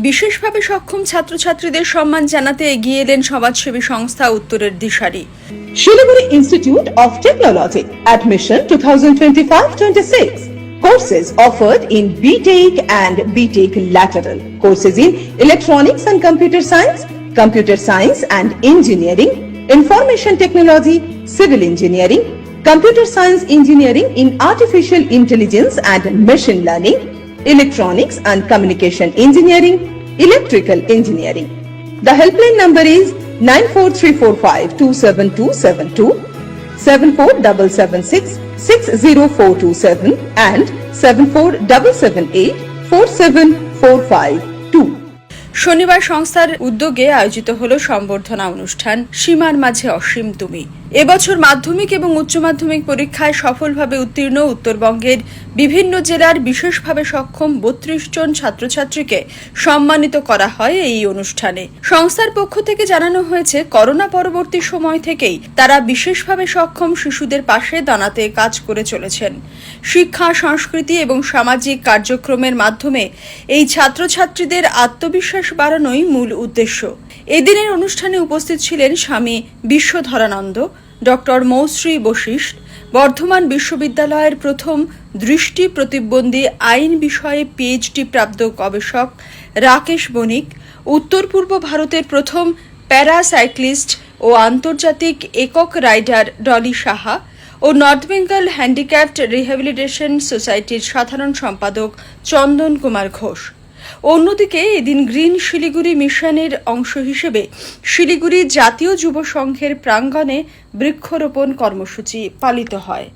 বিশেষভাবে সক্ষম ছাত্রছাত্রীদের সম্মান জানাতে এগিয়ে এলেন সমাজসেবী সংস্থা উত্তরের দিশারি। Shiliguri Institute of Technology. Admission 2025-26. Courses offered in BTech and BTech Lateral. Courses in Electronics and Computer Science and Engineering, Information Technology, Civil Engineering, Computer Science Engineering in Artificial Intelligence and Machine Learning, Electronics and Communication Engineering, Electrical Engineering. The helpline number is 94345-27272, 74776-60427 and 74778-47452. শনিবার সংস্থার উদ্যোগে আয়োজিত হল সম্বর্ধনা অনুষ্ঠান সীমার মাঝে অসীম তুমি। এবছর মাধ্যমিক এবং উচ্চ মাধ্যমিক পরীক্ষায় সফলভাবে উত্তীর্ণ উত্তরবঙ্গের বিভিন্ন জেলার বিশেষভাবে সক্ষম 32 জন ছাত্রছাত্রীকে সম্মানিত করা হয় এই অনুষ্ঠানে। সংস্থার পক্ষ থেকে জানানো হয়েছে, করোনা পরবর্তী সময় থেকেই তারা বিশেষভাবে সক্ষম শিশুদের পাশে দাঁড়াতে কাজ করে চলেছেন। শিক্ষা, সংস্কৃতি এবং সামাজিক কার্যক্রমের মাধ্যমে এই ছাত্রছাত্রীদের আত্মবিশ্বাস বাড়ানোই মূল উদ্দেশ্য। এদিনের অনুষ্ঠানে উপস্থিত ছিলেন স্বামী বিশ্বধরানন্দ, ডক্টর মৌশ্রী বশিষ্ঠ, বর্ধমান বিশ্ববিদ্যালয়ের প্রথম দৃষ্টি প্রতিবন্ধী আইন বিষয়ে পিএইচডি প্রাপ্ত গবেষক রাকেশ বণিক, উত্তর পূর্ব ভারতের প্রথম প্যারাসাইক্লিস্ট ও আন্তর্জাতিক একক রাইডার ডলি সাহা ও নর্থ বেঙ্গল হ্যান্ডিক্যাপড রিহ্যাবিলিটেশন সোসাইটির সাধারণ সম্পাদক চন্দন কুমার ঘোষ। অন্যদিকে এদিন গ্রিন শিলিগুড়ি মিশনের অংশ হিসেবে শিলিগুড়ি জাতীয় যুব সংঘের প্রাঙ্গণে বৃক্ষরোপণ কর্মসূচি পালিত হয়।